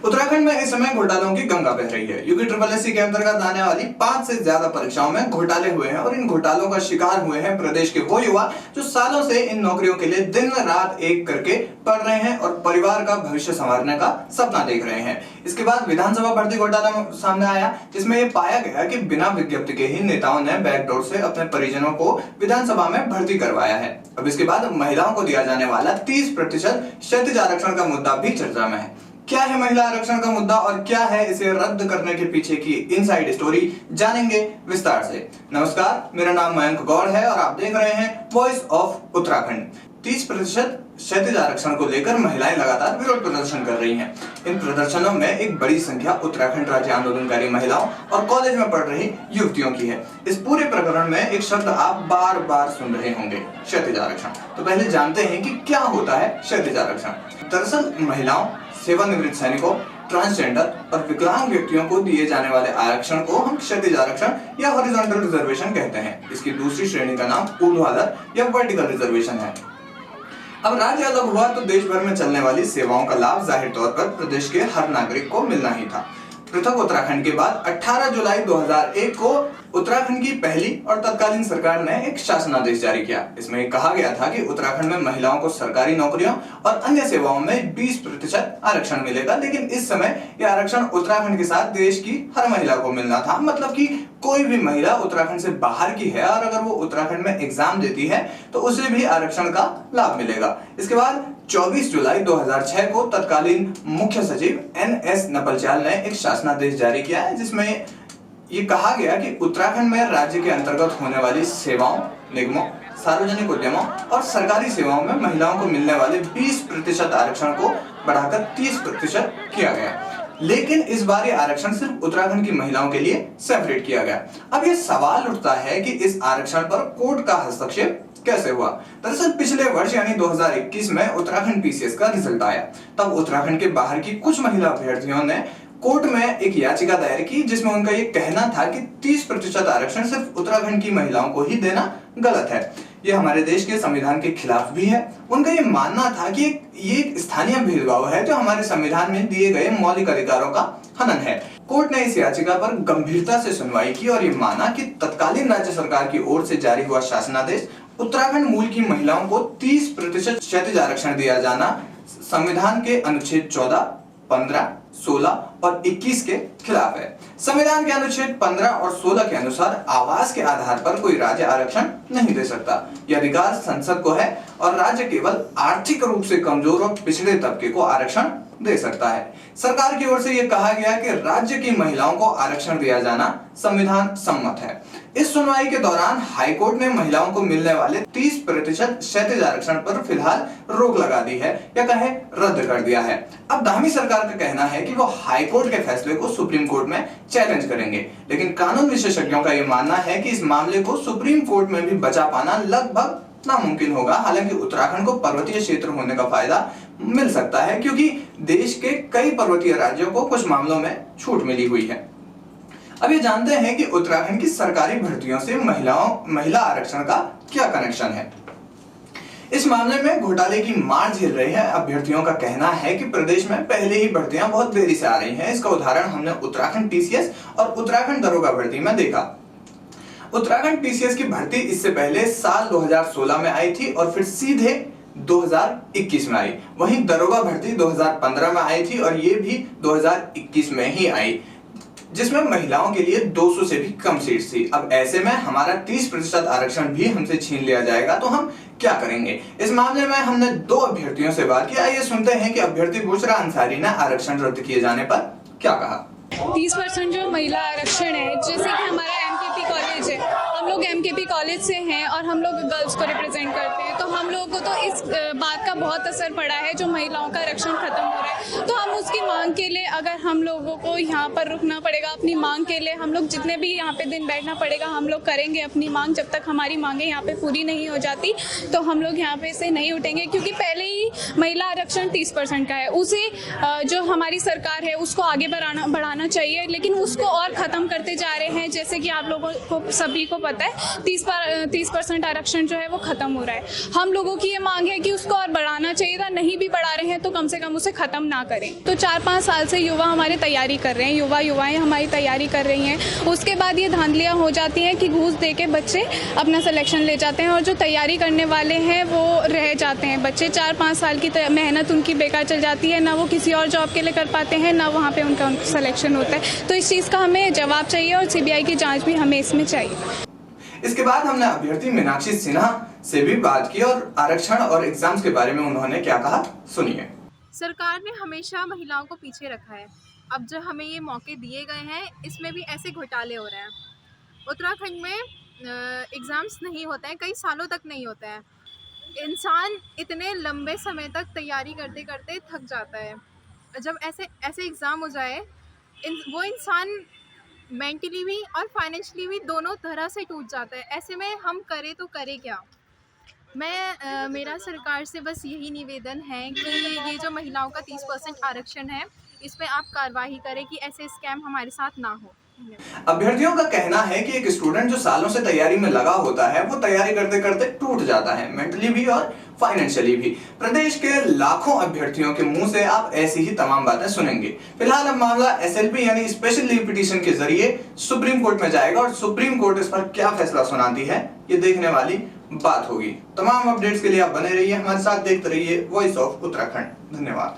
उत्तराखंड में इस समय घोटालों की गंगा बह रही है। यूपी SSSC के अंतर्गत आने वाली 5 से ज्यादा परीक्षाओं में घोटाले हुए हैं और इन घोटालों का शिकार हुए हैं प्रदेश के वो युवा जो सालों से इन नौकरियों के लिए दिन रात एक करके पढ़ रहे हैं और परिवार का भविष्य संवारने का सपना देख रहे हैं। इसके बाद विधानसभा भर्ती घोटाला सामने आया, जिसमें यह पाया गया कि बिना विज्ञप्ति के ही नेताओं ने बैकडोर से अपने परिजनों को विधानसभा में भर्ती करवाया है। अब इसके बाद महिलाओं को दिया जाने वाला 30% क्षैतिज आरक्षण का मुद्दा भी चर्चा में है। क्या है महिला आरक्षण का मुद्दा और क्या है इसे रद्द करने के पीछे की इनसाइड स्टोरी, जानेंगे विस्तार से। नमस्कार, मेरा नाम मयंक गौड़ है और आप देख रहे हैं वॉइस ऑफ उत्तराखंड। 30% क्षैतिज आरक्षण को लेकर महिलाएं लगातार विरोध प्रदर्शन कर रही हैं। इन प्रदर्शनों में एक बड़ी संख्या उत्तराखंड राज्य आंदोलनकारी महिलाओं और कॉलेज में पढ़ रही युवतियों की है। इस पूरे प्रकरण में एक शब्द आप बार बार सुन रहे होंगे, क्षैतिज आरक्षण। तो पहले जानते हैं कि क्या होता है क्षैतिज आरक्षण। दरअसल महिलाओं, सेवानिवृत्त सैनिकों, ट्रांसजेंडर और विकलांग व्यक्तियों को दिए जाने वाले आरक्षण को हम क्षैतिज आरक्षण या हॉरिजॉन्टल रिजर्वेशन कहते हैं। इसकी दूसरी श्रेणी का नाम ऊर्ध्वाधर या वर्टिकल रिजर्वेशन है। अब राज्य अलग हुआ तो देश भर में चलने वाली सेवाओं का लाभ जाहिर तौर पर प्रदेश के हर नागरिक को मिलना ही था। पृथक उत्तराखंड के बाद 18 जुलाई 2001 को उत्तराखंड की पहली और तत्कालीन सरकार ने एक शासनादेश जारी किया। इसमें कहा गया था कि उत्तराखंड में महिलाओं को सरकारी नौकरियों और अन्य सेवाओं में 20% आरक्षण मिलेगा, लेकिन इस समय यह आरक्षण उत्तराखंड के साथ देश की हर महिला को मिलना था। मतलब कि कोई भी महिला उत्तराखंड से बाहर की है और अगर वो उत्तराखंड में एग्जाम देती है तो उसे भी आरक्षण का लाभ मिलेगा। इसके बाद 24 जुलाई 2006 को तत्कालीन मुख्य सचिव NS नपलचाल ने एक शासनादेश जारी किया है, जिसमें ये कहा गया कि उत्तराखंड में राज्य के अंतर्गत होने वाली सेवाओं, निगमों, सार्वजनिक उद्यमों और सरकारी सेवाओं में महिलाओं को मिलने वाले 20% आरक्षण को बढ़ाकर 30% किया गया। लेकिन इस बार ये आरक्षण सिर्फ उत्तराखंड की महिलाओं के लिए सेपरेट किया गया। अब ये सवाल उठता है कि इस आरक्षण पर कोर्ट का हस्तक्षेप कैसे हुआ। दरअसल पिछले वर्ष यानी 2021 में उत्तराखंड PCS का रिजल्ट आया। तब उत्तराखंड के बाहर की कुछ महिला अभ्यर्थियों ने कोर्ट में एक याचिका दायर की, जिसमें उनका ये कहना था कि 30% आरक्षण सिर्फ उत्तराखंड की महिलाओं को ही देना गलत है। ये हमारे देश के संविधान के खिलाफ भी है। उनका ये मानना था कि ये एक स्थानीय भेदभाव है जो हमारे संविधान में दिए गए मौलिक अधिकारों का हनन है। कोर्ट ने इस याचिका पर गंभीरता से सुनवाई की और ये माना कि तत्कालीन राज्य सरकार की ओर से जारी हुआ शासनादेश उत्तराखंड मूल की महिलाओं को 30% क्षैतिज आरक्षण दिया जाना संविधान के अनुच्छेद 14, 15, 16 और 21 के खिलाफ है। संविधान के अनुच्छेद 15 और 16 के अनुसार आवास के आधार पर कोई राज्य आरक्षण नहीं दे सकता। यह अधिकार संसद को है और राज्य केवल आर्थिक रूप से कमजोर और पिछड़े तबके को आरक्षण दे सकता है। सरकार की ओर से यह कहा गया कि राज्य की महिलाओं को आरक्षण दिया जाना संविधान सम्मत है। इस सुनवाई के दौरान हाईकोर्ट ने महिलाओं को मिलने वाले 30% क्षैतिज आरक्षण पर फिलहाल रोक लगा दी है या कहे रद्द कर दिया है। अब धामी सरकार का कहना है कि वो हाईकोर्ट के फैसले को सुप्रीम कोर्ट में चैलेंज करेंगे, लेकिन कानून विशेषज्ञों का यह मानना है कि इस मामले को सुप्रीम कोर्ट में भी बचा पाना लगभग नामुमकिन होगा। हालांकि उत्तराखंड को पर्वतीय क्षेत्र होने का फायदा मिल सकता है, क्योंकि देश के कई पर्वतीय राज्यों को कुछ मामलों में छूट मिली हुई है। अब ये जानते हैं कि उत्तराखंड की सरकारी भर्तियों से महिला आरक्षण का क्या कनेक्शन है। इस मामले में घोटाले की मार झेल रहे हैं अभ्यर्थियों का कहना है कि प्रदेश में पहले ही भर्तियां बहुत देरी से आ रही हैं। इसका उदाहरण हमने उत्तराखंड PCS और उत्तराखंड दरोगा भर्ती में देखा। उत्तराखंड PCS की भर्ती इससे पहले साल 2016 में आई थी और फिर सीधे 2021 में आई। वहीं दरोगा भर्ती 2015 में आई थी और ये भी 2021 में ही आई, जिसमें महिलाओं के लिए 200 से भी कम सीट्स थी। अब ऐसे में हमारा 30% आरक्षण भी हमसे छीन लिया जाएगा तो हम क्या करेंगे। इस मामले में हमने 2 अभ्यर्थियों से बात की। आइए सुनते हैं कि अभ्यर्थी बुशरा अंसारी ने आरक्षण रद्द किए जाने पर क्या कहा। 30% जो महिला आरक्षण है, जैसे कि हमारा MKP कॉलेज है, हम लोग MKP कॉलेज से हैं और हम लोग गर्ल्स को रिप्रेजेंट करते हैं, तो हम लोगों को तो इस बात का बहुत असर पड़ा है जो महिलाओं का आरक्षण खत्म हो रहा है। तो हम उसकी मांग के लिए अगर हम लोगों को यहाँ पर रुकना पड़ेगा, अपनी मांग के लिए हम लोग जितने भी यहाँ पे दिन बैठना पड़ेगा, हम लोग करेंगे अपनी मांग। जब तक हमारी मांगे यहाँ पे पूरी नहीं हो जाती तो हम लोग यहाँ पे से नहीं उठेंगे, क्योंकि पहले ही महिला आरक्षण 30% का है। उसे जो हमारी सरकार है उसको आगे बढ़ाना चाहिए, लेकिन उसको और ख़त्म करते जा रहे हैं। जैसे कि आप लोगों को सभी को पता पता है 30% आरक्षण जो है वो खत्म हो रहा है। हम लोगों की ये मांग है कि उसको और बढ़ाना चाहिए था, नहीं भी बढ़ा रहे हैं तो कम से कम उसे खत्म ना करें। तो 4-5 साल से युवा हमारे तैयारी कर रहे हैं, युवाएं हमारी तैयारी कर रही हैं। उसके बाद ये धांधलियाँ हो जाती हैं कि घूस दे के बच्चे अपना सिलेक्शन ले जाते हैं और जो तैयारी करने वाले हैं वो रह जाते हैं। बच्चे 4-5 साल की मेहनत उनकी बेकार चल जाती है, ना वो किसी और जॉब के लिए कर पाते हैं, ना वहाँ पे उनका सिलेक्शन होता है। तो इस चीज़ का हमें जवाब चाहिए और सीबीआई की जांच भी हमें इसमें चाहिए। इसके बाद हमने अभ्यर्थी मीनाक्षी सिन्हा से भी बात की और आरक्षण और एग्जाम्स के बारे में उन्होंने क्या कहा, सुनिए। सरकार ने हमेशा महिलाओं को पीछे रखा है। अब जो हमें ये मौके दिए गए हैं इसमें भी ऐसे घोटाले हो रहे हैं। उत्तराखंड में एग्ज़ाम्स नहीं होते हैं, कई सालों तक नहीं होते हैं। इंसान इतने लंबे समय तक तैयारी करते करते थक जाता है। जब ऐसे एग्ज़ाम हो जाए वो इंसान मेंटली भी और फाइनेंशियली भी दोनों तरह से टूट जाता है। ऐसे में हम करें तो करें क्या। मेरा सरकार से बस यही निवेदन है कि ये जो महिलाओं का 30% आरक्षण है इस पे आप कार्रवाई करें कि ऐसे स्कैम हमारे साथ ना हो। अभ्यर्थियों का कहना है कि एक स्टूडेंट जो सालों से तैयारी में लगा होता है वो तैयारी करते करते टूट जाता है, मेंटली भी और फाइनेंशियली भी। प्रदेश के लाखों अभ्यर्थियों के मुंह से आप ऐसी ही तमाम बातें सुनेंगे। फिलहाल अब मामला एसएलपी यानी स्पेशल लीव पिटीशन के जरिए सुप्रीम कोर्ट में जाएगा और सुप्रीम कोर्ट इस पर क्या फैसला सुनाती है ये देखने वाली बात होगी। तमाम अपडेट्स के लिए आप बने रहिए हमारे साथ, देखते रहिए वॉइस ऑफ उत्तराखंड। धन्यवाद।